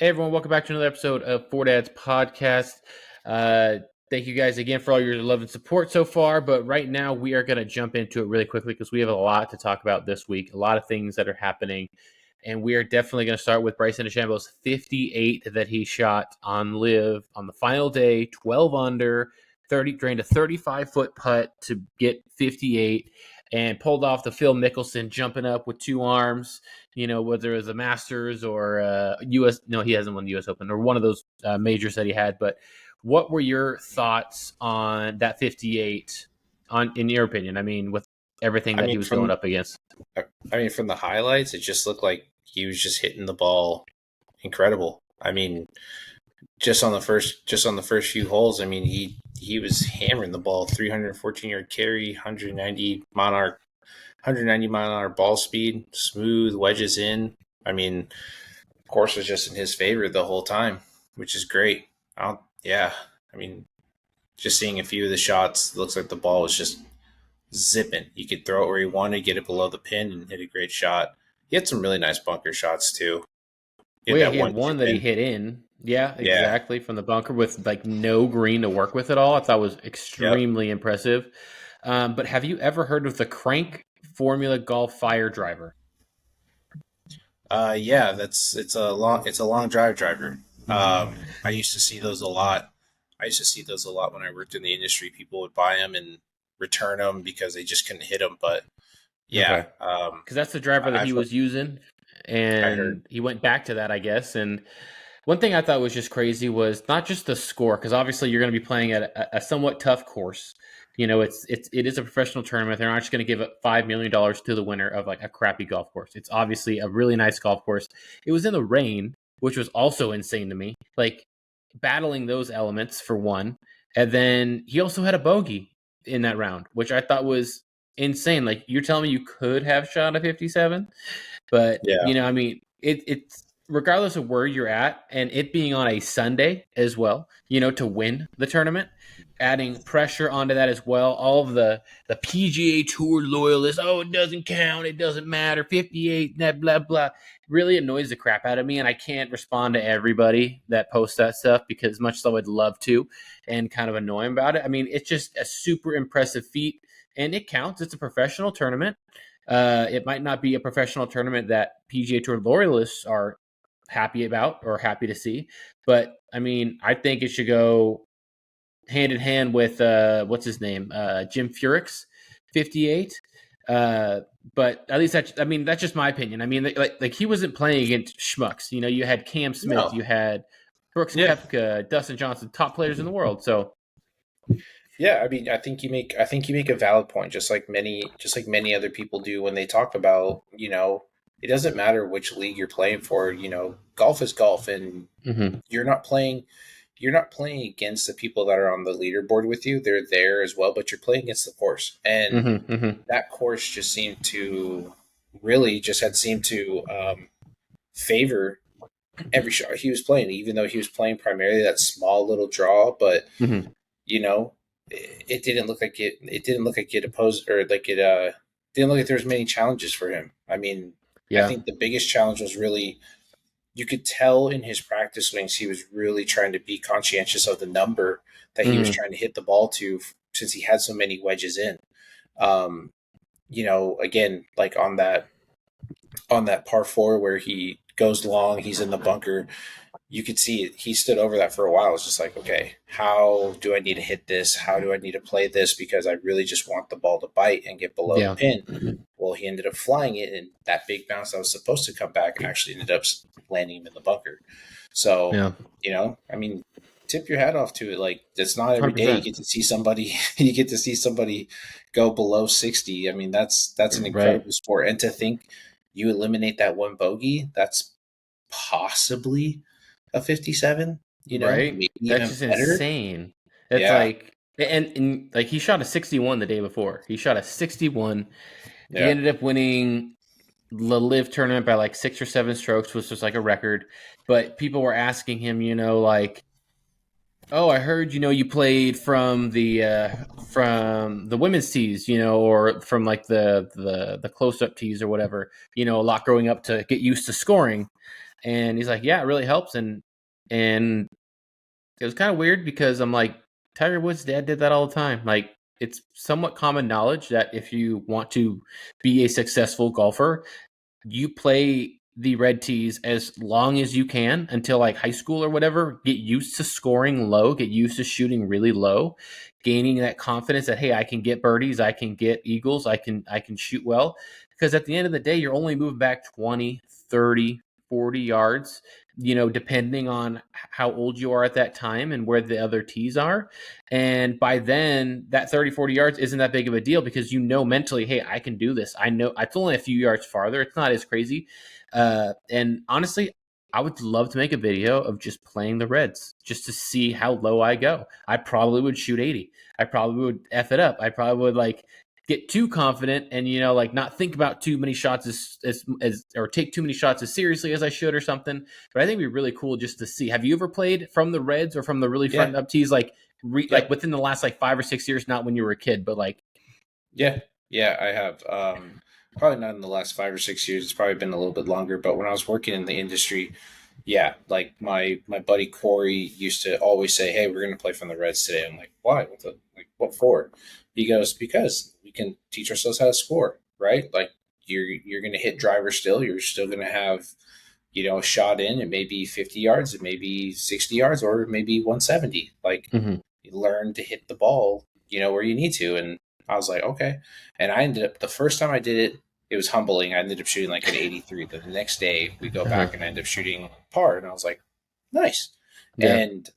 Hey everyone, welcome back to another episode of Four Dads Podcast. Thank you guys again for all your love and support so far. But right now we are going to jump into it really quickly because we have a lot to talk about this week, a lot of things that are happening. And we are definitely going to start with Bryson DeChambeau's 58 that he shot on Live on the final day, 12 under, drained a 35-foot putt to get 58 and pulled off the Phil Mickelson jumping up with two arms, whether it was the Masters or U.S. No, he hasn't won the U.S. Open or one of those majors that he had. But what were your thoughts on that 58 in your opinion? I mean, with everything that he was going up against. From the highlights, it just looked like he was just hitting the ball incredible. I mean, just on the first few holes, I mean, he was hammering the ball, 314-yard carry, 190 mile an hour ball speed, smooth wedges in. I mean, of course, was just in his favor the whole time, which is great. Just seeing a few of the shots, it looks like the ball was just zipping. You could throw it where you wanted, get it below the pin, and hit a great shot. He had some really nice bunker shots too. He had one that he hit in. Yeah, exactly, from the bunker with like no green to work with at all. I thought was extremely impressive. But have you ever heard of the Crank Formula Golf Fire Driver? It's a long driver. I used to see those a lot. When I worked in the industry. People would buy them and return them because they just couldn't hit them. But yeah, because that's the driver that he was using, and he went back to that, I guess. And one thing I thought was just crazy was not just the score, because obviously you're going to be playing at a somewhat tough course. It is a professional tournament. They're not just going to give up $5 million to the winner of like a crappy golf course. It's obviously a really nice golf course. It was in the rain, which was also insane to me. Like battling those elements for one, and then he also had a bogey in that round, which I thought was insane. Like you're telling me you could have shot a 57, but it's regardless of where you're at, and it being on a Sunday as well, to win the tournament, adding pressure onto that as well. All of the PGA Tour loyalists, it doesn't count, it doesn't matter, 58, that blah, blah, really annoys the crap out of me, and I can't respond to everybody that posts that stuff because as much as I would love to and kind of annoy them about it. I mean, it's just a super impressive feat, and it counts. It's a professional tournament. It might not be a professional tournament that PGA Tour loyalists are happy about or happy to see, but I mean, I think it should go hand in hand with what's his name, Jim Furyk's 58. But at least that's just my opinion. I mean, like he wasn't playing against schmucks. You had Cam Smith, you had Brooks Koepka, Dustin Johnson, top players in the world. So yeah, I mean, I think you make a valid point, just like many other people do when they talk about, it doesn't matter which league you're playing for. Golf is golf, and you're not playing against the people that are on the leaderboard with you. They're there as well, but you're playing against the course, and that course just seemed to favor every shot he was playing, even though he was playing primarily that small little draw. But it didn't look like it opposed, or like it didn't look like there was many challenges for him. I mean, I think the biggest challenge was really, you could tell in his practice swings, he was really trying to be conscientious of the number that he was trying to hit the ball to, since he had so many wedges in. Again, like on that par 4 where he goes long, he's in the bunker, you could see it. He stood over that for a while. It was just like, okay, how do I need to hit this? How do I need to play this? Because I really just want the ball to bite and get below the pin. Well, he ended up flying it, and that big bounce that was supposed to come back actually ended up landing him in the bunker. So, I mean, tip your hat off to it. Like, it's not every 100%. Day you get to see somebody go below 60. I mean, that's an incredible sport. And to think you eliminate that one bogey, that's possibly a 57, right? That's just insane. That's like, and like he shot a 61 the day before. He shot a 61. He ended up winning the Live tournament by like 6 or 7 strokes, which was like a record. But people were asking him, like, oh, I heard, you played from the women's tees, or from like the close up tees or whatever, a lot growing up to get used to scoring. And he's like, yeah, it really helps. And it was kind of weird because I'm like, Tiger Woods' dad did that all the time. Like, it's somewhat common knowledge that if you want to be a successful golfer, you play the red tees as long as you can until like high school or whatever. Get used to scoring low, get used to shooting really low, gaining that confidence that, hey, I can get birdies, I can get eagles, I can shoot well. Because at the end of the day, you're only moving back 20, 30, 40 yards, depending on how old you are at that time and where the other tees are. And by then, that 30, 40 yards isn't that big of a deal because mentally, hey, I can do this. I know it's only a few yards farther. It's not as crazy. And honestly, I would love to make a video of just playing the reds just to see how low I go. I probably would shoot 80. I probably would F it up. I probably would get too confident and not think about too many shots as or take too many shots as seriously as I should or something. But I think it'd be really cool just to see. Have you ever played from the reds or from the really front up tees like within the last 5 or 6 years, not when you were a kid, but yeah, I have. Probably not in the last 5 or 6 years. It's probably been a little bit longer. But when I was working in the industry, yeah, like my buddy Corey used to always say, "Hey, we're going to play from the reds today." I'm like, "Why? What for?" He goes, "Because we can teach ourselves how to score, right? Like you're going to hit driver still. You're still going to have, a shot in. It may be 50 yards, it may be 60 yards, or maybe 170. Like mm-hmm. you learn to hit the ball, where you need to." And I was like, okay. And I ended up, the first time I did it, it was humbling. I ended up shooting like an 83. The next day we go back and I ended up shooting par. And I was like, nice. Yeah. And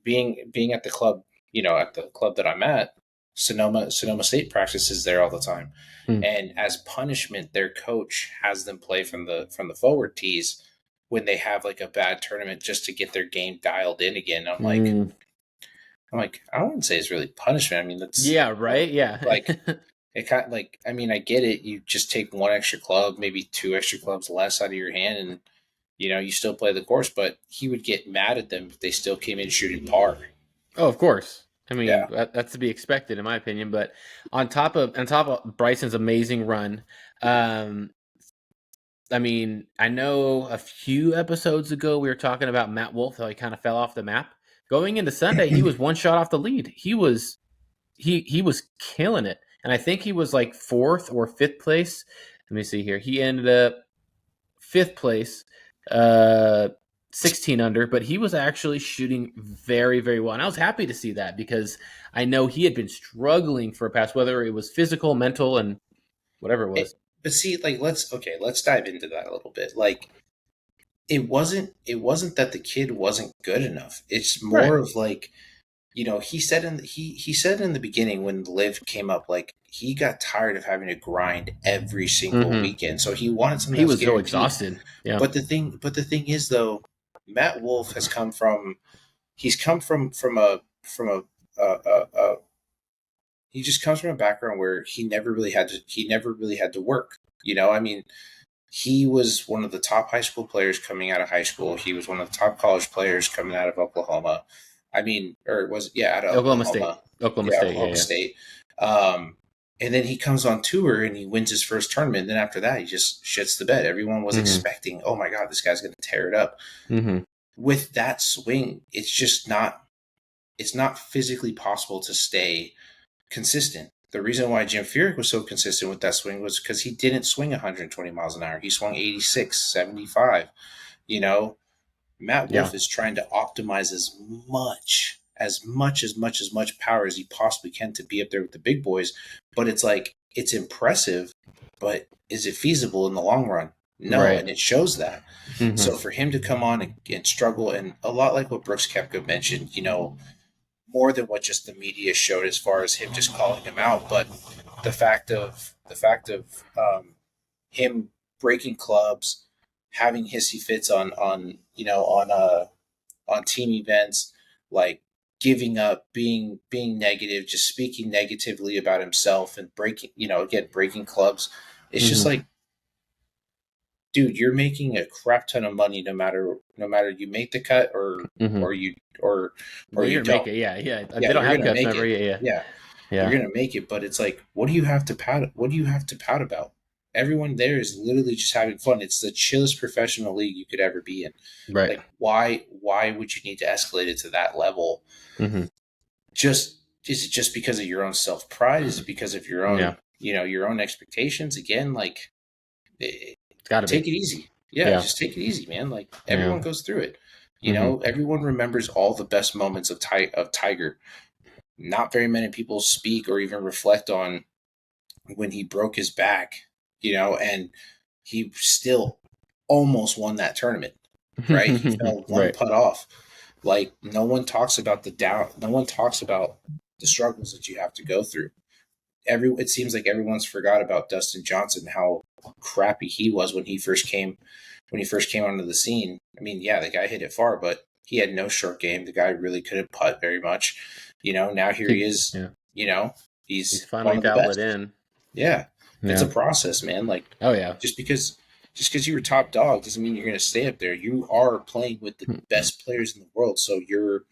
being at the club, at the club that I'm at, Sonoma State practices there all the time. And as punishment, their coach has them play from the forward tees when they have like a bad tournament just to get their game dialed in again. I'm like, I wouldn't say it's really punishment. I mean, that's right. Yeah. It kind of I mean, I get it. You just take one extra club, maybe two extra clubs less out of your hand, and you still play the course. But he would get mad at them if they still came in shooting par. Oh, of course. I mean, that's to be expected, in my opinion. But on top of Bryson's amazing run, I mean, I know a few episodes ago we were talking about Matt Wolff, how he kind of fell off the map. Going into Sunday, he was one shot off the lead. He was killing it, and I think he was like 4th or 5th place. Let me see here. He ended up 5th place, 16 under, but he was actually shooting very, very well. And I was happy to see that because I know he had been struggling for a past, whether it was physical, mental, and whatever it was. But see, let's dive into that a little bit. Like, it wasn't that the kid wasn't good enough. It's more of like, he said he said in the beginning when the live came up, like he got tired of having to grind every single weekend. So he wanted something. He was so exhausted. Yeah. But the thing is though, Matt Wolff has come from he just comes from a background where he never really had to work. I mean, he was one of the top high school players coming out of high school. He was one of the top college players coming out of Oklahoma. I mean, or was out of Oklahoma State. And then he comes on tour and he wins his first tournament. And then after that, he just shits the bed. Everyone was expecting, oh my God, this guy's going to tear it up. With that swing, it's not physically possible to stay consistent. The reason why Jim Furyk was so consistent with that swing was because he didn't swing 120 miles an hour. He swung 86, 75. Matt Wolff is trying to optimize as much power as he possibly can to be up there with the big boys. But it's like, it's impressive, but is it feasible in the long run? No, and it shows that. So for him to come on and struggle, and a lot like what Brooks Koepka mentioned, more than what just the media showed as far as him just calling him out, but the fact of him breaking clubs, having hissy fits on team events, like giving up, being negative, just speaking negatively about himself and breaking clubs. It's just like, dude, you're making a crap ton of money no matter you make the cut or you don't make it. Yeah. They don't have cuts ever. Yeah. You're gonna make it, but it's like, what do you have to pout about? everyone there is literally just having fun. It's the chillest professional league you could ever be in. Right. Like, why would you need to escalate it to that level? Mm-hmm. Is it just because of your own self pride? Is it because of your own, your own expectations? Again, like, It's got to take be. it easy. Yeah, just take it easy, man. Like, everyone goes through it. Everyone remembers all the best moments of Tiger. Not very many people speak or even reflect on when he broke his back, and he still almost won that tournament, right? He fell one putt off. Like, no one talks about no one talks about the struggles that you have to go through. It seems like everyone's forgot about Dustin Johnson, how crappy he was when he first came onto the scene. I mean, yeah, the guy hit it far, but he had no short game. The guy really couldn't putt very much. Now here he is. Yeah. He's finally dialed it in. Yeah. It's a process, man. Like, oh yeah, just because you were top dog doesn't mean you're going to stay up there. You are playing with the best players in the world, so you're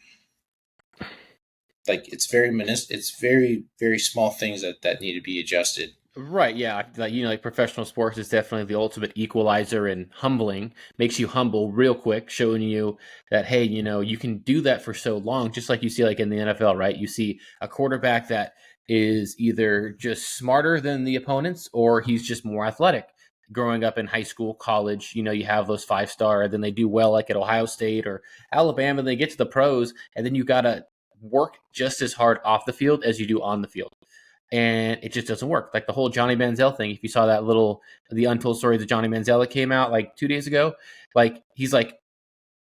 like, it's very, very small things that need to be adjusted. Right, yeah. Like professional sports is definitely the ultimate equalizer and humbling. Makes you humble real quick, showing you that, hey, you can do that for so long, just like you see like in the NFL, right? You see a quarterback that is either just smarter than the opponents or he's just more athletic. Growing up in high school, college, you have those 5-star, then they do well like at Ohio State or Alabama, they get to the pros, and then you got to work just as hard off the field as you do on the field. And it just doesn't work. Like the whole Johnny Manziel thing. If you saw the untold story that Johnny Manziel that came out like 2 days ago, like he's like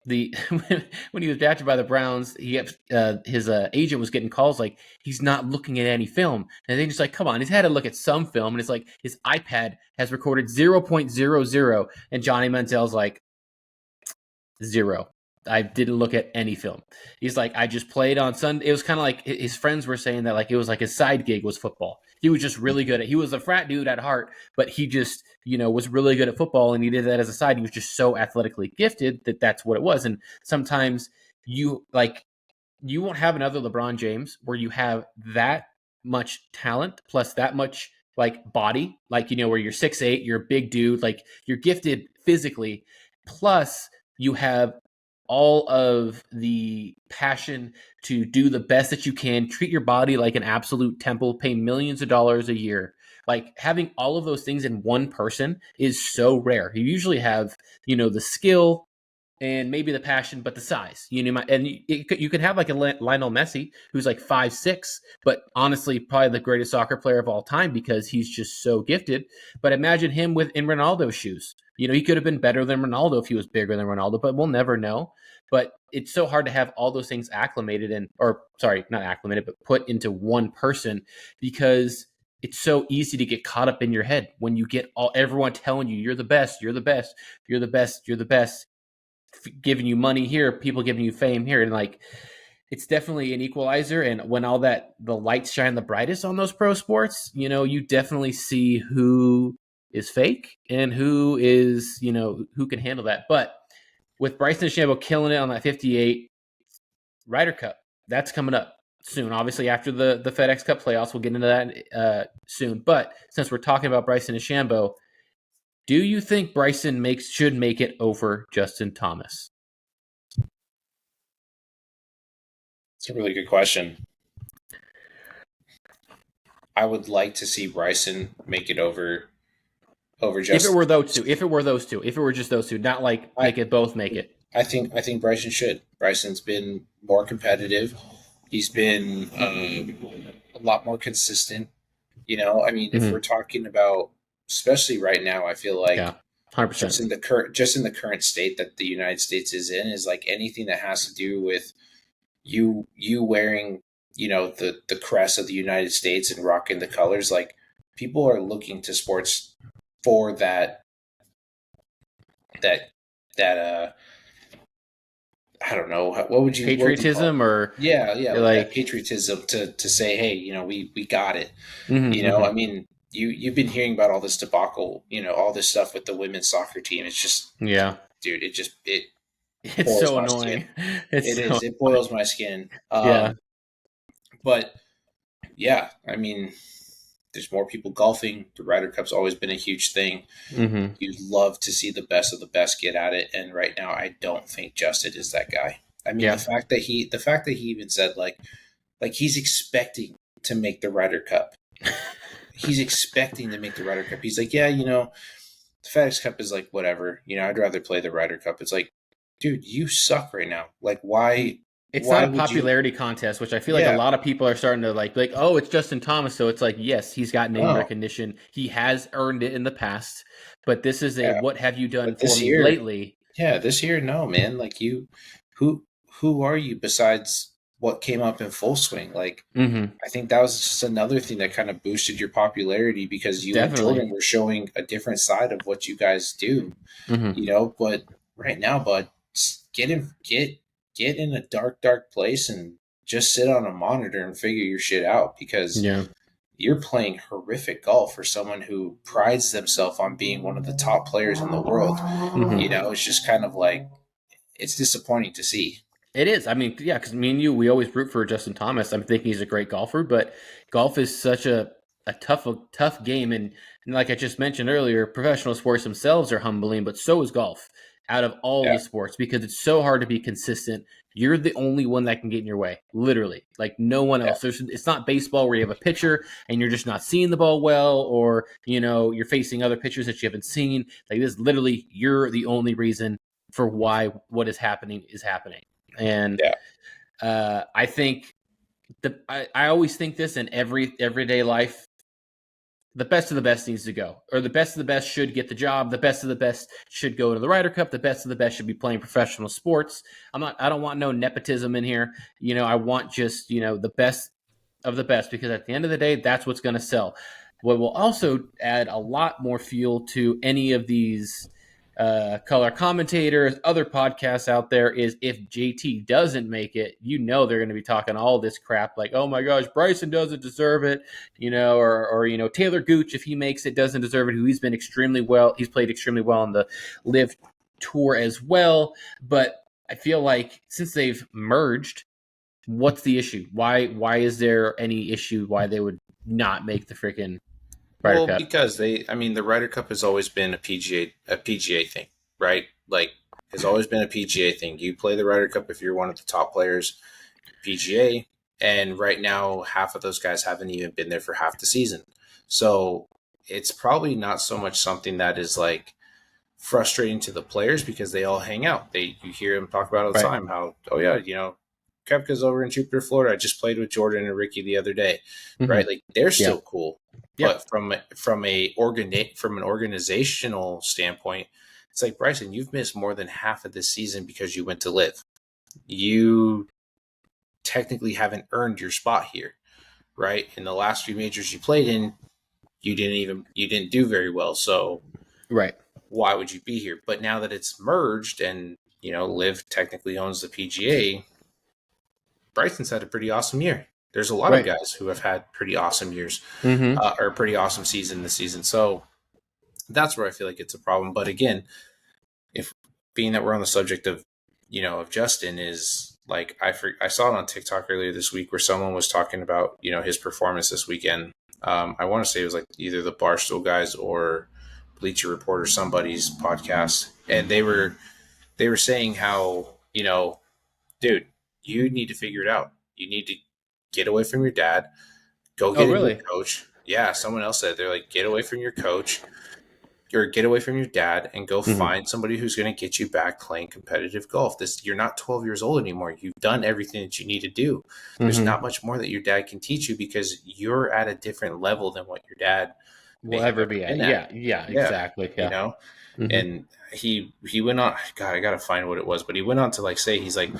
when he was drafted by the Browns, his agent was getting calls like he's not looking at any film, and they just like, come on, he's had to look at some film, and it's like his iPad has recorded 0.00, and Johnny Manziel's like 0. I didn't look at any film. He's like, I just played on Sunday. It was kind of like his friends were saying that like it was like his side gig was football. He was just really good at. He was a frat dude at heart, but he just was really good at football, and he did that as a side. He was just so athletically gifted that's what it was. And sometimes you won't have another LeBron James where you have that much talent plus that much like body, like where you're 6'8", you're a big dude, like you're gifted physically, plus you have all of the passion to do the best that you can, treat your body like an absolute temple, pay millions of dollars a year. Like having all of those things in one person is so rare. You usually have, the skill and maybe the passion, but the size, and you could have like a Lionel Messi who's like 5'6", but honestly, probably the greatest soccer player of all time because he's just so gifted. But imagine him in Ronaldo's shoes. He could have been better than Ronaldo if he was bigger than Ronaldo, but we'll never know. But it's so hard to have all those things not acclimated, but put into one person because it's so easy to get caught up in your head when you get everyone telling you you're the best, you're the best, you're the best, you're the best, giving you money here, people giving you fame here, and like it's definitely an equalizer. And when all the lights shine the brightest on those pro sports, you definitely see who is fake and who is who can handle that. But with Bryson DeChambeau killing it on that 58 Ryder Cup, that's coming up soon. Obviously, after the FedEx Cup playoffs, we'll get into that soon. But since we're talking about Bryson DeChambeau, do you think Bryson should make it over Justin Thomas? It's a really good question. I would like to see Bryson make it over Justin. If it were just those two, not like make it. I think Bryson should. Bryson's been more competitive. He's been a lot more consistent. If we're talking about, especially right now, I feel like 100%. Just in the current state that the United States is in, is like anything that has to do with you wearing the crest of the United States and rocking the colors. Like, people are looking to sports for that I don't know, what would you patriotism like that patriotism to say, hey, we got it. Mm-hmm. I mean, you've been hearing about all this debacle, all this stuff with the women's soccer team. It's just, dude, it's so annoying. It boils my skin. But yeah, I mean, there's more people golfing. The Ryder Cup's always been a huge thing. Mm-hmm. You'd love to see the best of the best get at it, and right now, I don't think Justin is that guy. I mean, Yeah. the fact that he even said like he's expecting to make the Ryder Cup. He's expecting to make the Ryder Cup. He's like, yeah, the FedEx Cup is like whatever. I'd rather play the Ryder Cup. It's like, dude, you suck right now. Like, why? It's why not a would popularity contest, which I feel like Yeah. a lot of people are starting to like, oh, it's Justin Thomas. So it's like, yes, he's got name recognition. He has earned it in the past, but this is what have you done for me lately? Yeah, this year, no, man. Like who are you besides what came up in Full Swing? Like, I think that was just another thing that kind of boosted your popularity because you and Jordan were showing a different side of what you guys do. But right now, bud, get in a dark place and just sit on a monitor and figure your shit out because you're playing horrific golf for someone who prides themselves on being one of the top players in the world. It's just kind of like, it's disappointing to see. It is. I mean, yeah, because me and you, we always root for Justin Thomas. I'm thinking he's a great golfer, but golf is such a tough game. And like I just mentioned earlier, professional sports themselves are humbling, but so is golf out of all the sports because it's so hard to be consistent. You're the only one that can get in your way, literally. Like no one else. It's not baseball where you have a pitcher and you're just not seeing the ball well, or you're facing other pitchers that you haven't seen. Like this, literally, you're the only reason for why what is happening is happening. And I think I always think this in everyday life. The best of the best needs to go, or the best of the best should get the job. The best of the best should go to the Ryder Cup. The best of the best should be playing professional sports. I don't want no nepotism in here. I want just, the best of the best, because at the end of the day, that's what's going to sell. What will also add a lot more fuel to any of these color commentators, other podcasts out there is if JT doesn't make it, they're going to be talking all this crap like, oh my gosh, Bryson doesn't deserve it, or Taylor Gooch, if he makes it, doesn't deserve it, who he's been extremely well. He's played extremely well on the Live Tour as well. But I feel like since they've merged, what's the issue? Why is there any issue why they would not make the freaking Ryder Cup? Because the Ryder Cup has always been a PGA thing, right? Like, it's always been a PGA thing. You play the Ryder Cup if you're one of the top players, PGA, and right now half of those guys haven't even been there for half the season. So it's probably not so much something that is like frustrating to the players because they all hang out. You hear them talk about all the time how, oh yeah, Koepka's over in Jupiter, Florida. I just played with Jordan and Ricky the other day, right? Like they're still cool. But from an organizational standpoint, it's like, Bryson, you've missed more than half of this season because you went to Live. You technically haven't earned your spot here, right? In the last few majors you played in, you didn't do very well. So why would you be here? But now that it's merged and Live technically owns the PGA, Bryson's had a pretty awesome year. There's a lot of guys who have had pretty awesome years or a pretty awesome season this season. So that's where I feel like it's a problem. But again, if being that we're on the subject of, of Justin, is like, I saw it on TikTok earlier this week where someone was talking about, his performance this weekend. I want to say it was like either the Barstool guys or Bleacher Report or somebody's podcast. And they were saying how, dude, you need to figure it out. You need to get away from your dad, go get a new coach. Yeah, someone else said, they're like, get away from your coach or get away from your dad and go find somebody who's going to get you back playing competitive golf. You're not 12 years old anymore. You've done everything that you need to do. There's not much more that your dad can teach you because you're at a different level than what your dad will ever be at. Yeah, exactly. Yeah. And he went on, God, I got to find what it was, but he went on to like say, he's like,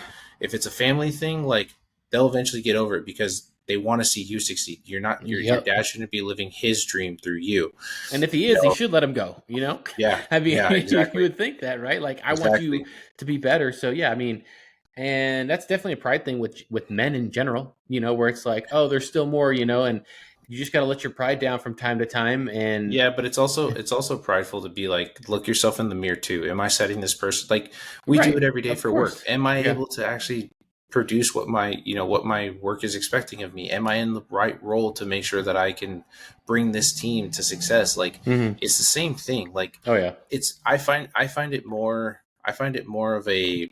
if it's a family thing, like they'll eventually get over it because they want to see you succeed. Your dad shouldn't be living his dream through you. And if he is, he should let him go, Yeah. I mean, exactly. you would think that, right? Like, I want you to be better. So yeah, I mean, and that's definitely a pride thing with men in general, where it's like, oh, there's still more, and you just got to let your pride down from time to time. And yeah, but it's also prideful to be like, look yourself in the mirror too. Am I setting this person? Like we do it every day for work. Am I able to actually produce what my work is expecting of me? Am I in the right role to make sure that I can bring this team to success? Like, it's the same thing. Like, oh yeah, I find it more of a,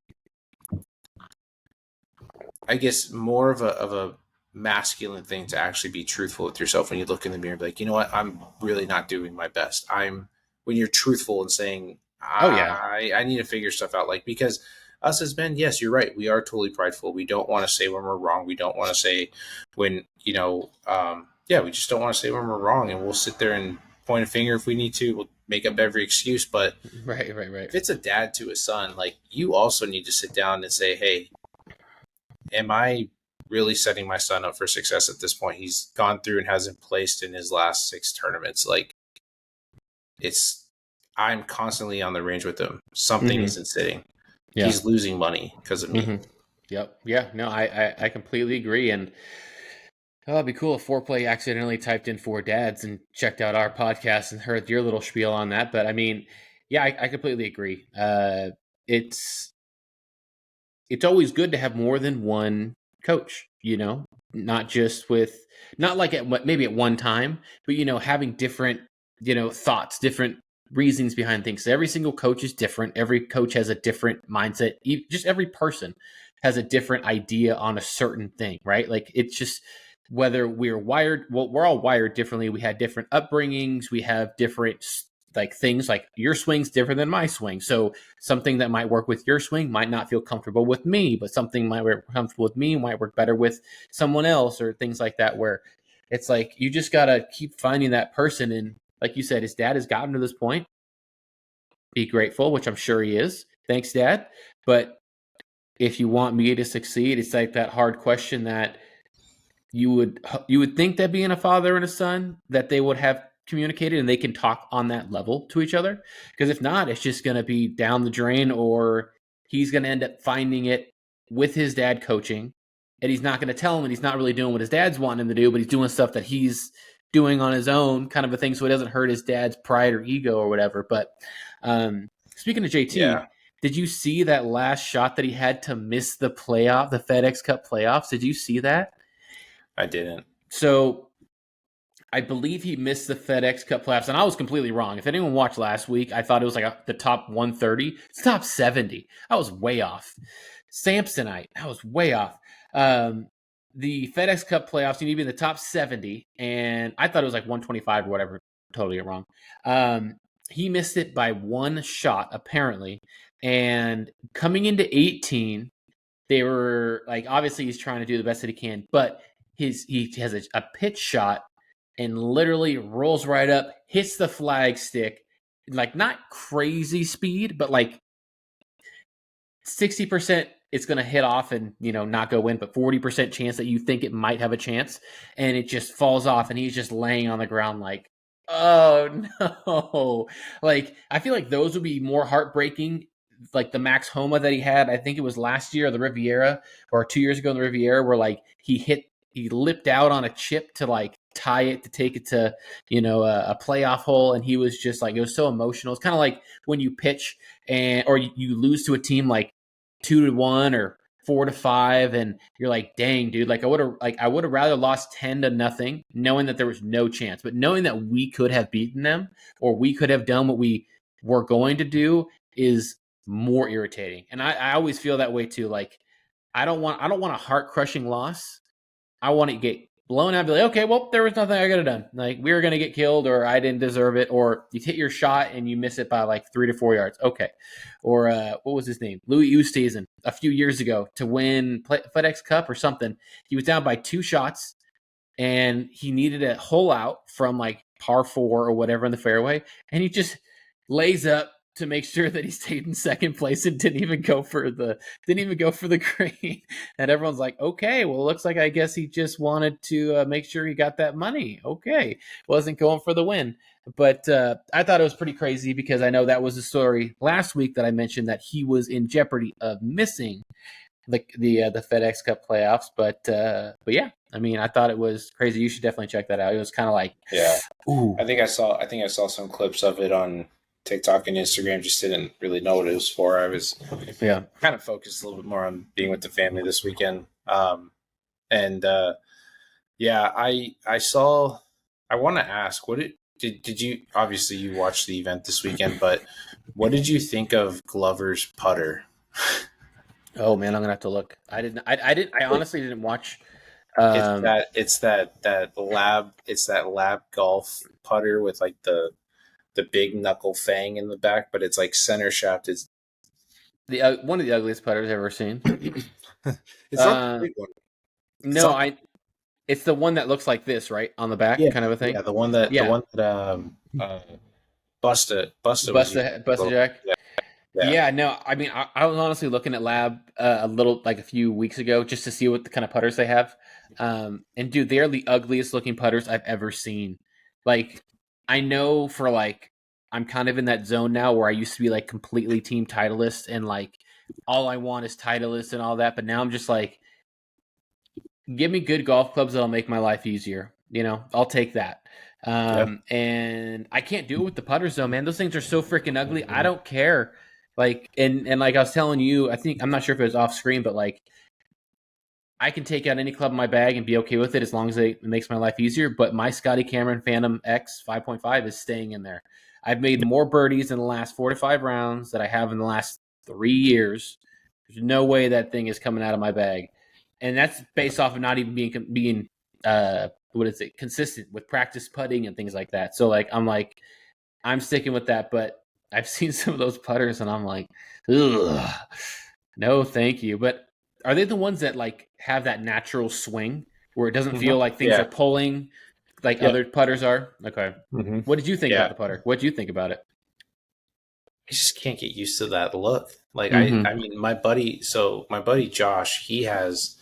I guess, more of a masculine thing to actually be truthful with yourself when you look in the mirror and be like, you know what, I'm really not doing my best. When you're truthful and saying, oh yeah, I need to figure stuff out. Like, because us as men, yes, you're right. We are totally prideful. We don't want to say when we're wrong. We don't want to say when, we just don't want to say when we're wrong. And we'll sit there and point a finger if we need to. We'll make up every excuse. But right. if it's a dad to a son, like, you also need to sit down and say, hey, am I really setting my son up for success at this point? He's gone through and hasn't placed in his last 6 tournaments. Like, I'm constantly on the range with him. Something isn't sitting. Yeah. He's losing money because of me. Yep. Yeah. No, I completely agree. And it'd be cool if Foreplay accidentally typed in 4 dads and checked out our podcast and heard your little spiel on that. But I mean, yeah, I completely agree. It's always good to have more than one coach, not like maybe at one time, but, having different, thoughts, different reasons behind things. So every single coach is different. Every coach has a different mindset. Just every person has a different idea on a certain thing, right? Like, it's just whether we're all wired differently. We had different upbringings. We have different things, like your swing's different than my swing. So something that might work with your swing might not feel comfortable with me, but something might work comfortable with me might work better with someone else, or things like that, where it's like, you just got to keep finding that person. And like you said, his dad has gotten to this point. Be grateful, which I'm sure he is. Thanks, Dad. But if you want me to succeed, it's like that hard question that you would think that being a father and a son, that they would have communicated and they can talk on that level to each other. Because if not, it's just going to be down the drain, or he's going to end up finding it with his dad coaching, and he's not going to tell him, and he's not really doing what his dad's wanting him to do, but he's doing stuff that he's doing on his own, kind of a thing, so it doesn't hurt his dad's pride or ego or whatever. But speaking of JT, did you see that last shot that he had to miss the FedEx Cup playoffs? Did you see that? I didn't. So I believe he missed the FedEx Cup playoffs, and I was completely wrong. If anyone watched last week, I thought it was like the top 130. It's top 70. I was way off. Samsonite, I was way off. The FedEx Cup playoffs, you need to be in the top 70, and I thought it was like 125 or whatever. Totally wrong. He missed it by 1 shot, apparently. And coming into 18, they were like, obviously he's trying to do the best that he can, but he has a pitch shot and literally rolls right up, hits the flag stick, like not crazy speed, but like 60% it's going to hit off and, not go in, but 40% chance that you think it might have a chance, and it just falls off, and he's just laying on the ground like, oh no. Like, I feel like those would be more heartbreaking, like the Max Homa that he had, I think it was last year, the Riviera, or 2 years ago in the Riviera, where like he lipped out on a chip to like tie it to take it to, a playoff hole. And he was just like, it was so emotional. It's kind of like when you pitch or you lose to a team like 2-1 or 4-5, and you're like, dang, dude, like I would have rather lost 10-0, knowing that there was no chance, but knowing that we could have beaten them, or we could have done what we were going to do, is more irritating. And I always feel that way too. Like, I don't want a heart crushing loss. I want to get blown out and be like, okay, well, there was nothing I could have done. Like, we were going to get killed, or I didn't deserve it, or you hit your shot and you miss it by like 3 to 4 yards. Okay. Or what was his name? Louis Oosthuizen a few years ago to win FedEx Cup or something. He was down by 2 shots and he needed a hole out from like par 4 or whatever in the fairway. And he just lays up to make sure that he stayed in second place and didn't even go for the green. And everyone's like, okay, well, it looks like, I guess he just wanted to make sure he got that money. Okay. Wasn't going for the win. But I thought it was pretty crazy, because I know that was a story last week that I mentioned, that he was in jeopardy of missing the FedEx Cup playoffs. But yeah, I mean, I thought it was crazy. You should definitely check that out. It was kind of like, yeah. Ooh. I think I saw some clips of it on TikTok and Instagram. Just didn't really know what it was for. I was kind of focused a little bit more on being with the family this weekend. I saw. I want to ask, did you? Obviously, you watched the event this weekend, but what did you think of Glover's putter? Oh man, I'm gonna have to look. I didn't. I honestly didn't watch. It's that lab golf putter with like the big knuckle fang in the back, but it's like center shaft is the one of the ugliest putters I've ever seen. It's not the big one. No, it's the one that looks like this, right, on the back, kind of a thing. Yeah, the one that Busta Jack. Yeah. Yeah, no, I mean, I was honestly looking at Lab a few weeks ago just to see what the kind of putters they have. And dude, they're the ugliest looking putters I've ever seen. Like, I know for like, I'm kind of in that zone now where I used to be like completely team Titleist and like all I want is Titleist and all that. But now I'm just like, give me good golf clubs that'll make my life easier. You know, I'll take that. And I can't do it with the putters though, man. Those things are so freaking ugly. I don't care. Like, and like I was telling you, I'm not sure if it was off screen, but like, I can take out any club in my bag and be okay with it as long as it makes my life easier. But my Scotty Cameron Phantom X 5.5 is staying in there. I've made more birdies in the last 4 to 5 rounds that I have in the last 3 years. There's no way that thing is coming out of my bag. And that's based off of not even being consistent with practice putting and things like that. So like, I'm sticking with that, but I've seen some of those putters and I'm like, ugh, no, thank you. But are they the ones that like have that natural swing where it doesn't feel like things are pulling like other putters are? Okay. Mm-hmm. What did you think about the putter? What did you think about it? I just can't get used to that look. Like, I mean, my buddy Josh, he has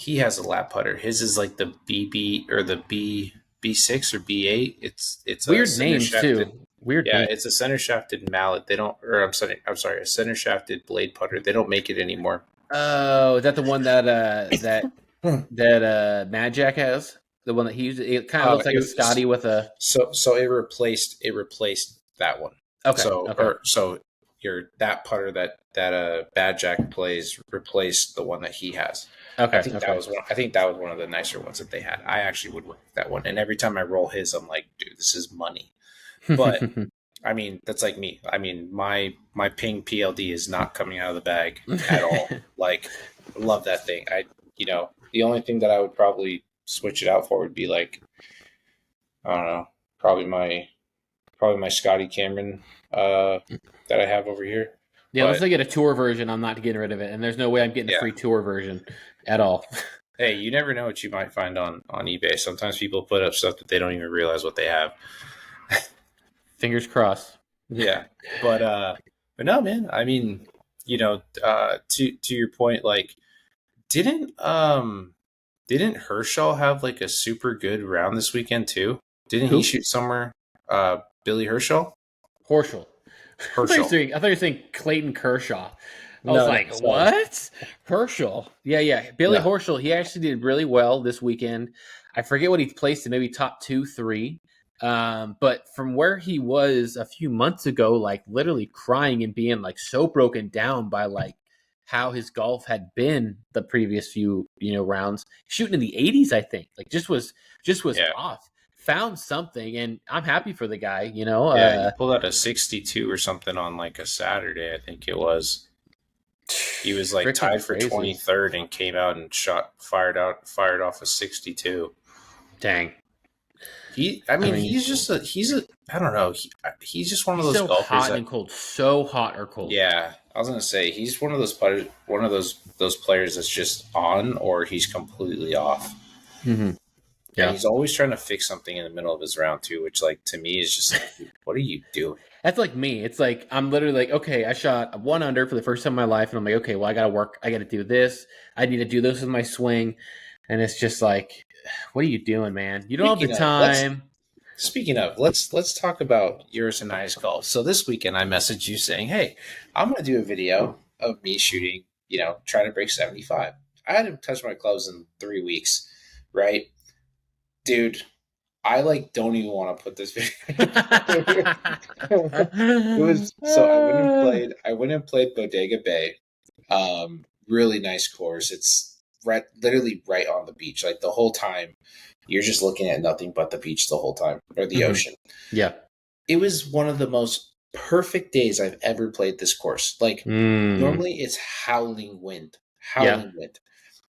a lap putter. His is like the BB or the B6 or B8. It's weird names too. Weird. Yeah, it's a center shafted mallet. They don't, or I'm sorry, a center shafted blade putter. They don't make it anymore. Oh, is that the one that Mad Jack has? The one that he used. It kind of looks like a Scotty with a. So it replaced that one. Okay. So that putter that Bad Jack plays replaced the one that he has. Okay. I think that was one of the nicer ones that they had. I actually would work that one, and every time I roll his, I'm like, dude, this is money. But I mean, that's like me. I mean, my Ping PLD is not coming out of the bag at all. Like, love that thing. The only thing that I would probably switch it out for would be like, I don't know, probably my Scotty Cameron that I have over here. Yeah, unless I get a tour version, I'm not getting rid of it, and there's no way I'm getting a free tour version at all. Hey, you never know what you might find on eBay. Sometimes people put up stuff that they don't even realize what they have. Fingers crossed. Yeah, but no, man. I mean, to your point, like, didn't Herschel have like a super good round this weekend too? Didn't he shoot somewhere? Billy Herschel. I thought you were saying Clayton Kershaw. I was like, what? Herschel. Yeah. Billy Herschel, he actually did really well this weekend. I forget what he placed in, maybe top 2, 3. But from where he was a few months ago, like literally crying and being like so broken down by like how his golf had been the previous few, rounds, shooting in the 80s, I think. Like just was off. Found something, and I'm happy for the guy, he pulled out a 62 or something on like a Saturday, I think it was. He was like tied for 23rd and came out and fired off a 62. Dang. He's I don't know. He's just one of those golfers. Hot and cold. So hot or cold. Yeah. I was gonna say he's one of those players that's just on or he's completely off. Mm-hmm. Yeah, and he's always trying to fix something in the middle of his round too, which like to me is just like, what are you doing? That's like me. It's like I'm literally like, okay, I shot 1 under for the first time in my life, and I'm like, okay, well, I gotta work. I gotta do this. I need to do this with my swing, and it's just like, what are you doing, man? You don't have the time. Speaking of, let's talk about yours and I's golf. So this weekend, I messaged you saying, hey, I'm gonna do a video of me shooting, trying to break 75. I hadn't touched my clubs in 3 weeks, right? Dude, I like don't even want to put this video. It was so I went and played Bodega Bay. Really nice course. It's literally right on the beach. Like the whole time, you're just looking at nothing but the beach the whole time, or the ocean. Yeah. It was one of the most perfect days I've ever played this course. Like normally it's howling wind.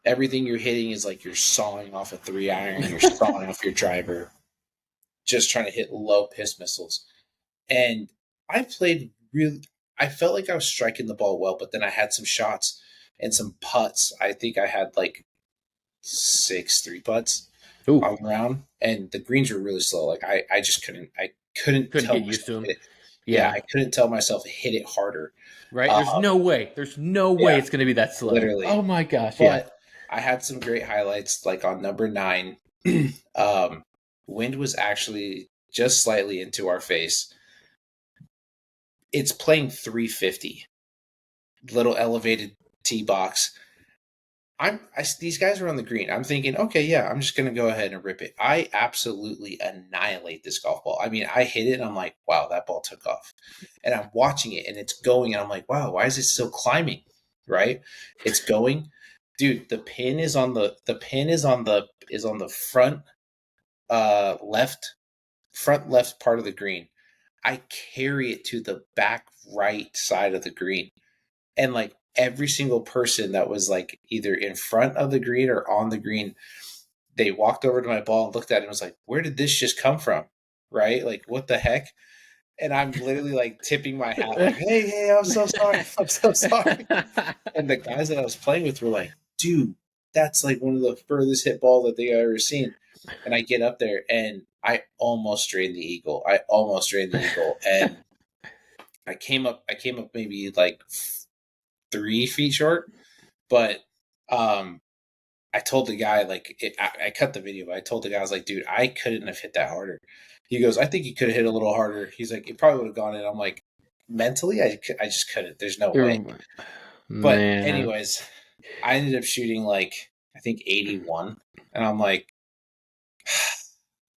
Everything you're hitting is like you're sawing off a 3-iron, you're sawing off your driver, just trying to hit low piss missiles. And I played I felt like I was striking the ball well, but then I had some shots and some putts. I think I had like 6 3-putts on the round, and the greens were really slow. Like I just couldn't tell get used to them. Yeah, I couldn't tell myself to hit it harder. Right? There's no way it's going to be that slow. Literally. Oh my gosh. But I had some great highlights, like on number 9. Wind was actually just slightly into our face. It's playing 350, little elevated tee box. These guys are on the green. I'm thinking, okay, yeah, I'm just going to go ahead and rip it. I absolutely annihilate this golf ball. I mean, I hit it and I'm like, wow, that ball took off. And I'm watching it and it's going and I'm like, wow, why is it still climbing? Right? It's going. Dude, the pin is on the front left part of the green. I carry it to the back right side of the green. And like every single person that was like either in front of the green or on the green, they walked over to my ball and looked at it and was like, where did this just come from? Right? Like, what the heck? And I'm literally like tipping my hat like, hey, I'm so sorry. I'm so sorry. And the guys that I was playing with were like, dude, that's like one of the furthest hit ball that they've ever seen. And I get up there and I almost drained the eagle. And I came up maybe like 3 feet short, but I told the guy, like, I cut the video, but I told the guy, I was like, dude, I couldn't have hit that harder. He goes, I think you could have hit a little harder. He's like, it probably would have gone in. I'm like, mentally, I just couldn't. There's no way. Man. But anyways, I ended up shooting like, I think 81. And I'm like,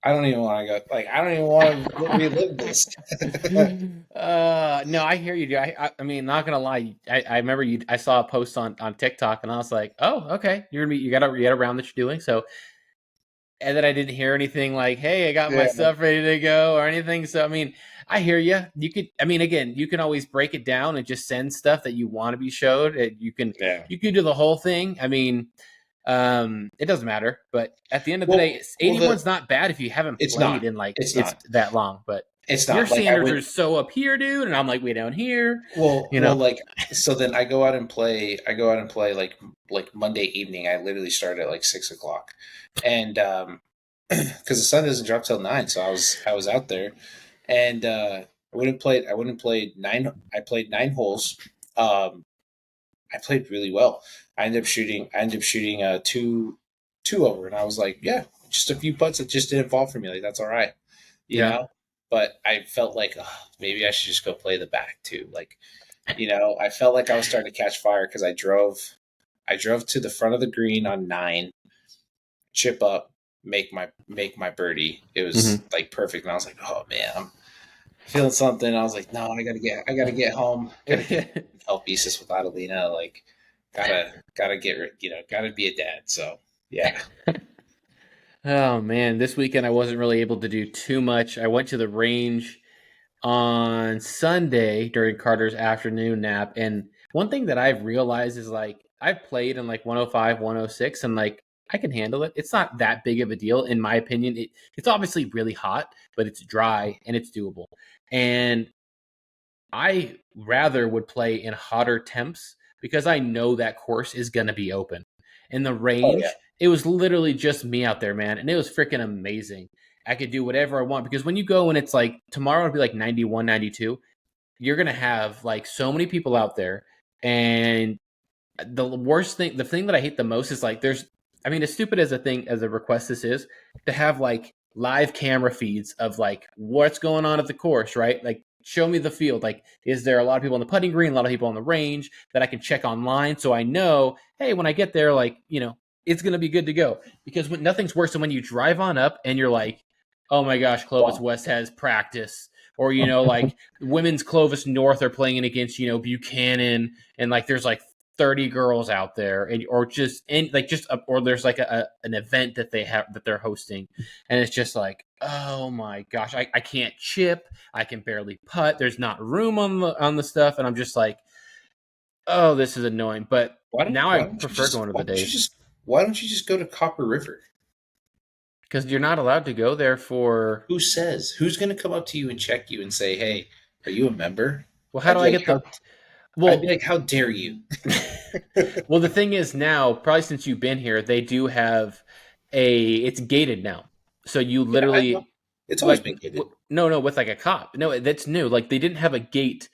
I don't even want to go. Like, I don't even want to relive this. No, I hear you, dude. I mean, not gonna lie. I remember I saw a post on TikTok, and I was like, oh, okay, you got a round that you're doing. So, and then I didn't hear anything like, hey, I got my stuff ready to go or anything. So, I mean, I hear you. You could, I mean, again, you can always break it down and just send stuff that you want to be showed. You can do the whole thing. I mean. It doesn't matter, but at the end of the day, 81's not bad if you haven't played in like it's that long. But it's not. Your standards are so up here, dude, and I'm like way down here. Well, like so. Then I go out and play. like Monday evening. I literally started at like 6:00, and because the sun doesn't drop till 9, so I was out there, and I went and played 9. I played 9 holes. I played really well. I ended up shooting 2 over, and I was like, yeah, just a few putts that just didn't fall for me. Like, that's all right, you know. But I felt like maybe I should just go play the back too. Like, I felt like I was starting to catch fire because I drove to the front of the green on 9, chip up, make my birdie. It was like perfect, and I was like, oh man, I'm feeling something. I was like, no, I gotta get home. Gotta help Isis with Adelina. Like, gotta be a dad. So yeah. Oh man, this weekend I wasn't really able to do too much. I went to the range on Sunday during Carter's afternoon nap, and one thing that I've realized is like I've played in like 105, 106, and like I can handle it. It's not that big of a deal, in my opinion. It's obviously really hot, but it's dry and it's doable. And I rather would play in hotter temps because I know that course is going to be open. In the range, it was literally just me out there, man. And it was freaking amazing. I could do whatever I want because when you go and it's like tomorrow it'll be like 91, 92, you're going to have like so many people out there. And the worst thing, the thing that I hate the most is like as stupid as a request this is, to have like live camera feeds of like what's going on at the course, right? Like, show me the field. Like, is there a lot of people on the putting green, a lot of people on the range that I can check online so I know, hey, when I get there, like, it's going to be good to go. Because nothing's worse than when you drive on up and you're like, oh my gosh, Clovis West has practice. Or, like women's Clovis North are playing against, Buchanan, and like there's like 30 girls out there, or there's like an event that they're hosting, and it's just like, oh my gosh, I can't chip, I can barely putt, there's not room on the stuff, and I'm just like, oh, this is annoying. But now I prefer going to the days. Why don't you just go to Copper River? Because you're not allowed to go there for... Who says? Who's going to come up to you and check you and say, hey, are you a member? Well, how do I get the... Well, I'd be like, how dare you? Well, the thing is now, probably since you've been here, they do have it's gated now. So you literally... Yeah, it's always been gated. No, with like a cop. No, that's new. Like they didn't have a gate.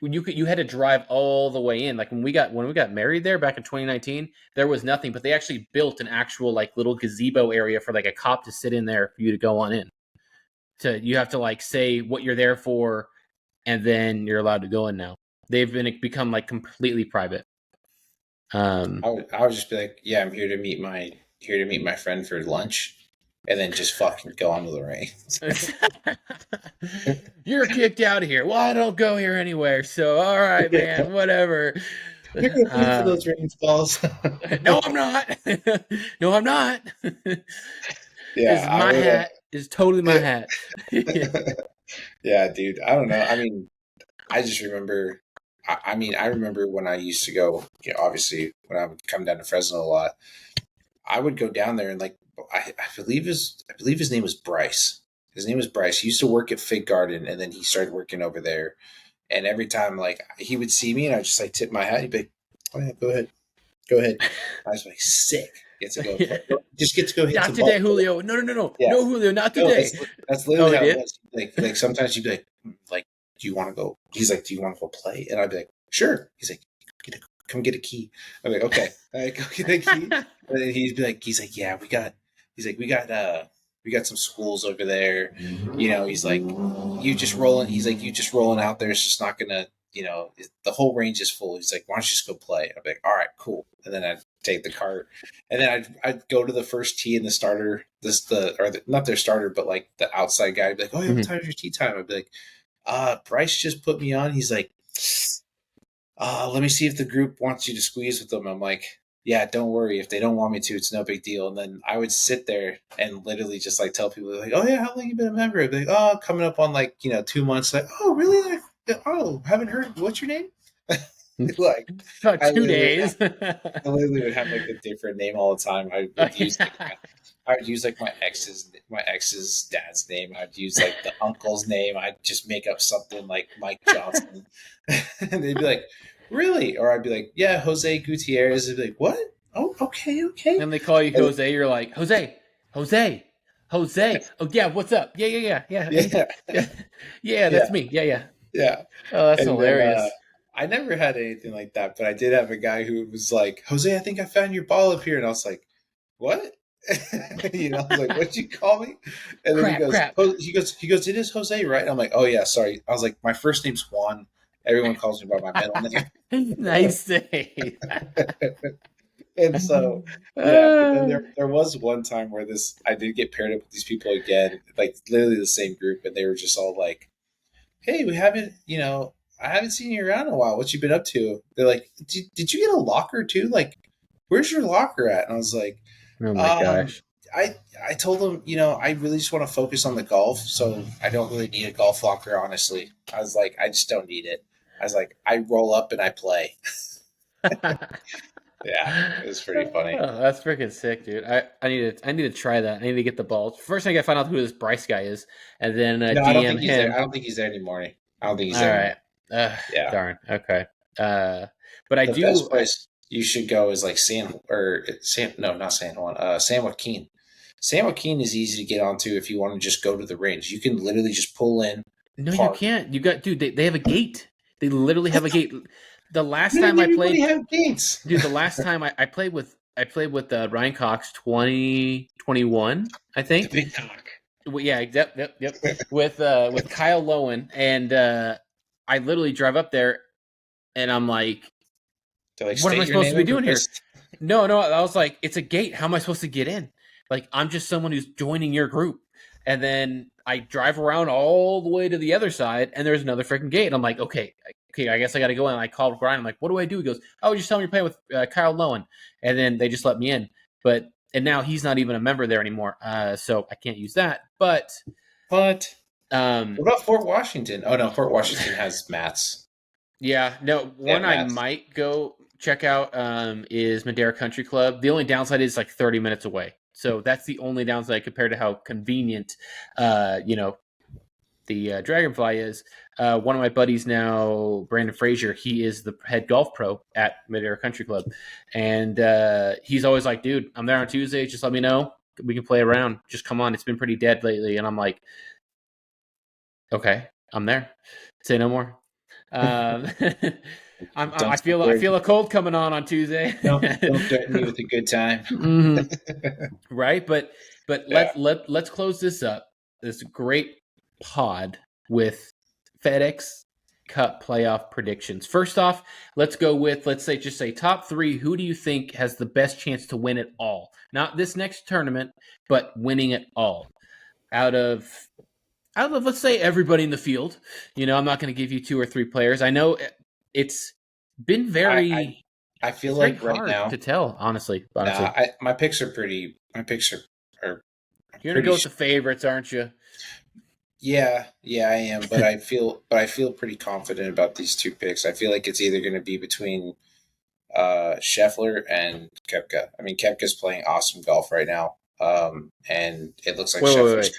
You had to drive all the way in. Like when we got married there back in 2019, there was nothing, but they actually built an actual like little gazebo area for like a cop to sit in there for you to go on in. You have to like say what you're there for, and then you're allowed to go in now. They've become like completely private. I would just be like, yeah, I'm here to meet my friend for lunch. And then just fucking go on to the range. You're kicked out of here. Well, I don't go here anywhere. So, all right, man, whatever. You're going to pay for those range balls. No, I'm not. No, I'm not. Yeah, my hat is totally my hat. Yeah, dude. I don't know. I mean, I just remember. I remember when I used to go. Obviously, when I would come down to Fresno a lot, I would go down there and like. I believe his name was Bryce. His name was Bryce. He used to work at Fig Garden, and then he started working over there. And every time, like, he would see me, and I just like tip my hat. He'd be like, "Oh yeah, go ahead." I was like, "Sick." Get to go. Just get to go hit. Not today, Julio. No. Yeah. No, Julio, not today. That's literally how it was. Like sometimes you'd be like, "Do you want to go?" He's like, "Do you want to go play?" And I'd be like, "Sure." He's like, "Come get a key." I'm like, "Okay." I go get a key. And then he's like, "Yeah, we got some schools over there." He's like, you just rolling out there. It's just not gonna, the whole range is full. He's like, why don't you just go play? I'm like, all right, cool. And then I'd take the cart, and then I'd go to the first tee in the starter, not their starter, but like the outside guy. I'd be like, oh, yeah, what time is your tee time? I'd be like, Bryce just put me on. He's like, let me see if the group wants you to squeeze with them. I'm like, yeah, don't worry. If they don't want me to, it's no big deal. And then I would sit there and literally just like tell people like, oh yeah, how long you been a member? I'd be like, oh, coming up on like, 2 months. Like, oh really? Haven't heard. What's your name? Like about 2 days. I literally would have like a different name all the time. I would use like my ex's dad's name. I'd use like the uncle's name. I'd just make up something like Mike Johnson. And they'd be like, really? Or I'd be like, yeah, Jose Gutierrez. They'd be like, what? Oh, okay. And they call you Jose. You're like, Jose. Oh yeah, what's up? Yeah. Yeah, that's me. Yeah. Oh, that's hilarious. Then, I never had anything like that, but I did have a guy who was like, Jose, I think I found your ball up here. And I was like, what? I was like, what'd you call me? And then he goes, it is Jose, right? And I'm like, oh yeah, sorry. I was like, my first name's Juan. Everyone calls me by my middle name. Nice save. And so, there was one time where I did get paired up with these people again, like literally the same group, and they were just all like, hey, I haven't seen you around in a while. What you been up to? They're like, did you get a locker too? Like, where's your locker at? And I was like, oh my gosh. I told them, I really just want to focus on the golf, so I don't really need a golf locker, honestly. I was like, I just don't need it. I was like, I roll up and I play. Yeah, it was pretty funny. Oh, that's freaking sick, dude. I need to try that. I need to get the balls. First, I got to find out who this Bryce guy is, and then DM him. I don't think he's there anymore. I don't think he's there. All right. Yeah. Darn. Okay. But I do. The best place you should go is like San Juan. San Joaquin. San Joaquin is easy to get onto if you want to just go to the range. You can literally just pull in. No, park. You can't. You got, dude. They have a gate. They literally have a gate. The last time I played, have gates. Dude. The last time I played with Ryan Cox 2021, I think. The big cock. Well, yeah. Yep. with Kyle Lowen, and I literally drive up there, and I'm like, what am I supposed to be doing here? No. I was like, it's a gate. How am I supposed to get in? Like, I'm just someone who's joining your group. And then I drive around all the way to the other side, and there's another freaking gate. And I'm like, okay, I guess I got to go in. And I called Brian. I'm like, what do I do? He goes, oh, just tell me you're playing with Kyle Lowen. And then they just let me in. And now he's not even a member there anymore, so I can't use that. But what about Fort Washington? Oh no, Fort Washington has mats. Yeah, no, one I might go check out is Madera Country Club. The only downside is like 30 minutes away. So that's the only downside compared to how convenient, the Dragonfly is. One of my buddies now, Brandon Frazier, he is the head golf pro at Madera Country Club. And he's always like, dude, I'm there on Tuesday. Just let me know. We can play around. Just come on. It's been pretty dead lately. And I'm like, okay, I'm there. Say no more. I feel a cold coming on Tuesday. Don't threaten me with a good time. Right, but let's close this up. This great pod with FedEx Cup playoff predictions. First off, let's go with let's say top 3. Who do you think has the best chance to win it all? Not this next tournament, but winning it all. Out of let's say everybody in the field. I'm not going to give you 2 or 3 players. I know it's been very. I feel like hard right now to tell, honestly. My picks are pretty. My picks are. You're gonna go with the favorites, aren't you? Yeah, I am. But I feel pretty confident about these 2 picks. I feel like it's either going to be between Scheffler and Koepka. I mean, Koepka's playing awesome golf right now, and it looks like Scheffler's.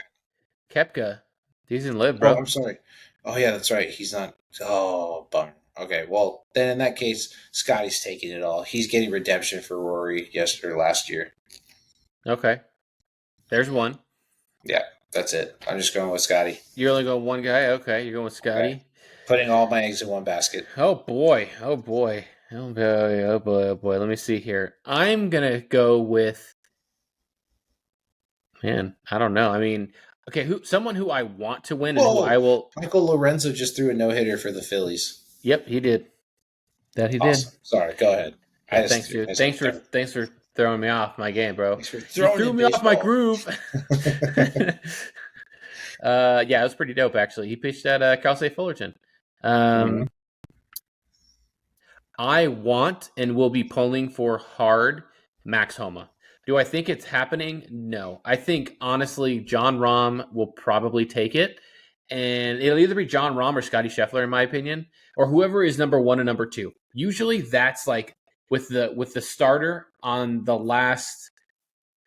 Koepka, he's in live, bro. Oh, I'm sorry. Oh yeah, that's right. He's not. Oh, bummer. Okay, well then in that case, Scotty's taking it all. He's getting redemption for Rory last year. Okay, there's one. Yeah, that's it. I'm just going with Scotty. You're only going one guy. Okay, you're going with Scotty. Okay. Putting all my eggs in one basket. Oh boy. Oh boy. Let me see here. I'm gonna go with. Man, I don't know. I mean, okay, someone who I want to win and who I will. Michael Lorenzo just threw a no-hitter for the Phillies. Yep, he did. That he awesome. Did. Sorry, go ahead. Yeah, thanks for throwing me off my game, bro. You threw me off my groove. Yeah, it was pretty dope actually. He pitched at Cal State Fullerton. I want and will be pulling for hard Max Homa. Do I think it's happening? No. I think, honestly, John Rahm will probably take it. And it'll either be John Rahm or Scotty Scheffler, in my opinion, or whoever is number 1 and number 2. Usually that's like with the starter on the last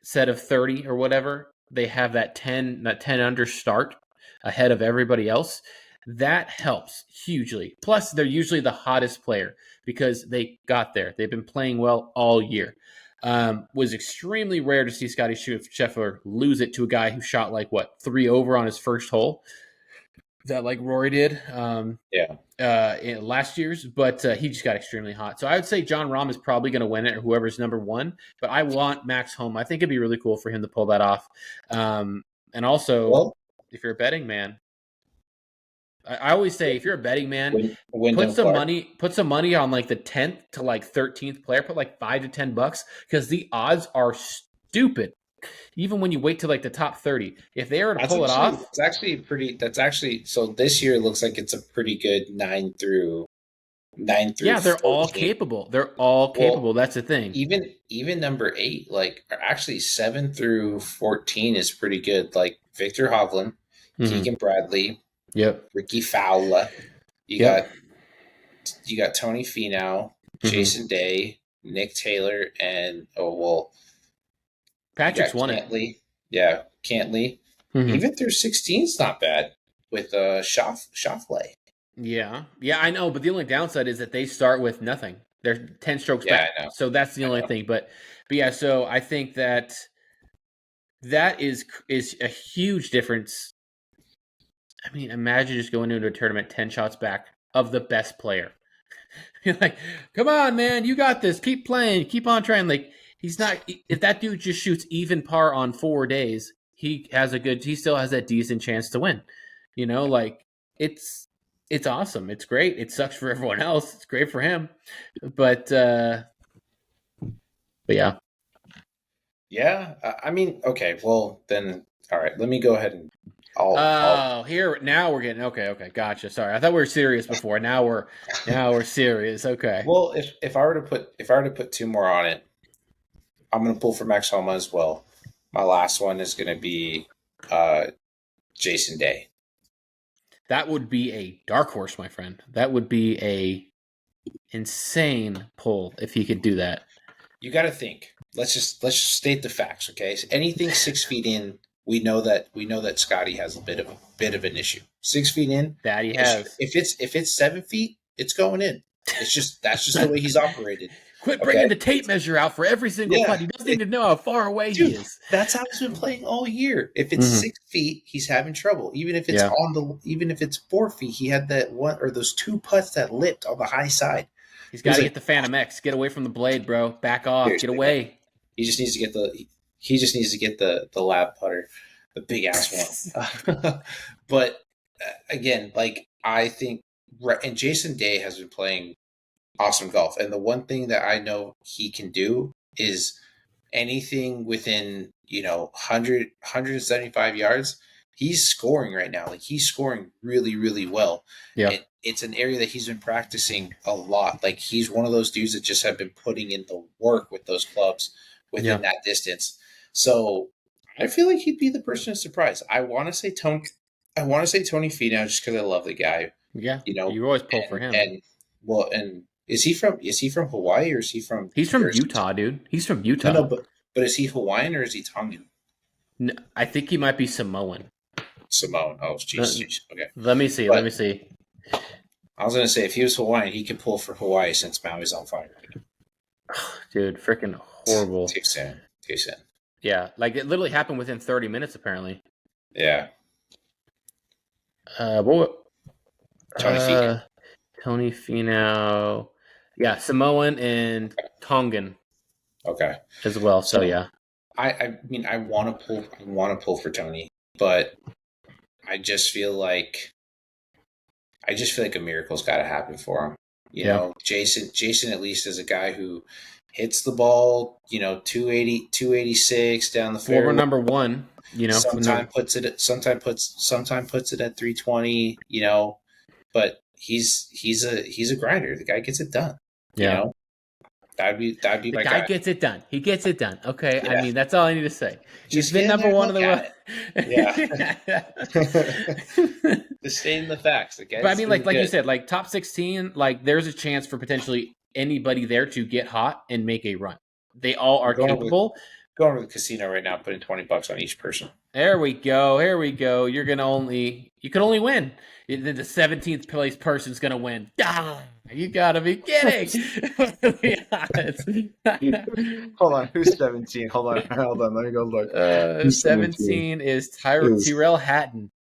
set of 30 or whatever, they have that 10 under start ahead of everybody else. That helps hugely. Plus, they're usually the hottest player because they got there. They've been playing well all year. Was extremely rare to see Scotty Scheffler lose it to a guy who shot 3 over on his first hole. That like Rory did. Last year's, but he just got extremely hot. So I would say John Rahm is probably going to win it, or whoever's number 1. But I want Max Homa. I think it'd be really cool for him to pull that off. And also, if you're a betting man, I always say if you're a betting man, put some money on the 10th to 13th player. Put $5 to $10 because the odds are stupid. Even when you wait to the top 30, if they are to pull it off, it's actually pretty. That's actually so. This year looks like it's a pretty good 9 through. Yeah, they're 14. All capable. They're all capable. That's the thing. Even number 8, actually 7 through 14 is pretty good. Like Victor Hovland, Keegan Bradley. Yep. Ricky Fowler. You got Tony Finau, Jason Day, Nick Taylor, and Patrick's won Cantley. It. Yeah, Cantley. Even through 16 is not bad with Schauffele. Yeah, I know, but the only downside is that they start with nothing. They're 10 strokes back. I know. So that's the only thing. But yeah, so I think that is a huge difference. I mean, imagine just going into a tournament 10 shots back of the best player. You're like, come on, man, you got this. Keep playing. Keep on trying. He's not. If that dude just shoots even par on 4 days, he still has that decent chance to win. It's awesome. It's great. It sucks for everyone else. It's great for him. But yeah. Yeah. I mean, okay. Well, then All right, let me go ahead and I'll here now we're getting okay, gotcha. Sorry, I thought we were serious before. Now we're serious. Okay. well, if I were to put two more on it, I'm going to pull for Max Homa as well. My last one is going to be Jason Day. That would be a dark horse, my friend. That would be a insane pull if he could do that. You got to think. Let's just state the facts, okay? So anything 6 feet in, we know that Scotty has a bit of an issue. 6 feet in, that he has. If it's 7 feet, it's going in. It's just that's just the way he's operated. Quit bringing the tape measure out for every single putt. He doesn't even know how far away he is. That's how he's been playing all year. If it's 6 feet, he's having trouble. Even if it's even if it's 4 feet, he had that one or those two putts that lipped on the high side. He's got to get the Phantom X. Get away from the blade, bro. Back off. Get away. He just needs to get the lab putter, the big ass one. But again, like I think, and Jason Day has been playing awesome golf, and the one thing that I know he can do is anything within 175 yards. He's scoring right now. Like he's scoring really, really well. Yeah. It's an area that he's been practicing a lot. Like he's one of those dudes that just have been putting in the work with those clubs within that distance. So I feel like he'd be the person to surprise. I want to say Tony Finau just because I love the guy. Yeah. You always pull for him. And is he from Hawaii or is he from? He's from Utah, dude. He's from Utah. No, but is he Hawaiian or is he Tongan? No, I think he might be Samoan. Samoan. Oh, jeez. Okay. Let me see. I was gonna say if he was Hawaiian, he could pull for Hawaii since Maui's on fire. Dude, freaking horrible. Too soon. Yeah, like it literally happened within 30 minutes, apparently. Yeah. Tony Finau. Yeah, Samoan and Tongan. Okay. As well. So yeah. I mean, I want to pull for Tony, but I just feel like a miracle's got to happen for him. You know, Jason at least is a guy who hits the ball, 280, 286 down the fairway. Former number one, Sometimes puts it at 320, but he's a grinder. The guy gets it done. Yeah. You know? That'd be my guy. Guy gets it done. He gets it done. Okay. Yeah. I mean, that's all I need to say. He's been number one in the world. Yeah. Just stating the facts. But I mean, like you said, like top 16, like there's a chance for potentially anybody there to get hot and make a run. They all are capable. Go over to the casino right now, putting $20 on each person. There we go. You can only win. The 17th place person's gonna win. Ah, you gotta be kidding. Hold on, who's 17? Hold on, let me go look. 17 is Tyrrell Hatton.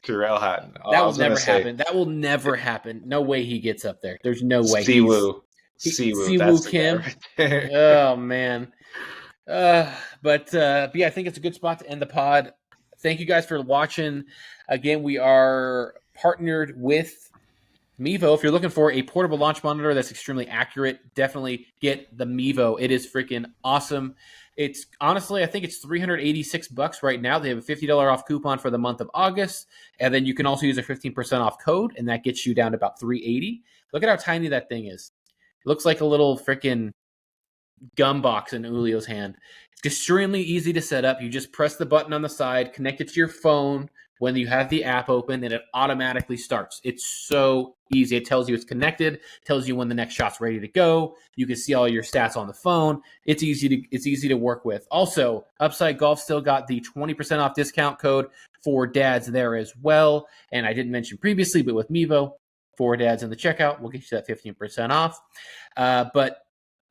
Tyrrell Hatton. That will never happen. That will never happen. No way he gets up there. There's no way. Siwoo Kim. Right. Oh man. But yeah, I think it's a good spot to end the pod. Thank you guys for watching. Again, we are partnered with Mevo. If you're looking for a portable launch monitor that's extremely accurate, definitely get the Mevo. It is freaking awesome. It's honestly, I think it's $386 right now. They have a $50 off coupon for the month of August, and then you can also use a 15% off code, and that gets you down to about $380. Look at how tiny that thing is. It looks like a little freaking gum box in Julio's hand. It's extremely easy to set up. You just press the button on the side, connect it to your phone when you have the app open, and it automatically starts. It's so easy. It tells you it's connected, tells you when the next shot's ready to go. You can see all your stats on the phone. It's easy to work with. Also, Upside Golf still got the 20% off discount code for dads there as well. And I didn't mention previously, but with Mevo, for dads in the checkout, we'll get you that 15% off. But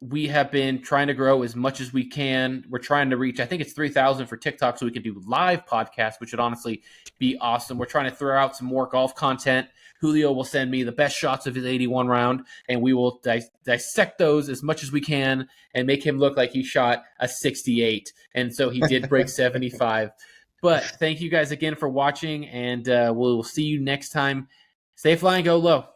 we have been trying to grow as much as we can. We're trying to reach, I think it's 3,000 for TikTok, so we can do live podcasts, which would honestly be awesome. We're trying to throw out some more golf content. Julio will send me the best shots of his 81 round, and we will dissect those as much as we can and make him look like he shot a 68. And so he did break 75. But thank you guys again for watching, and we'll see you next time. Stay fly and go low.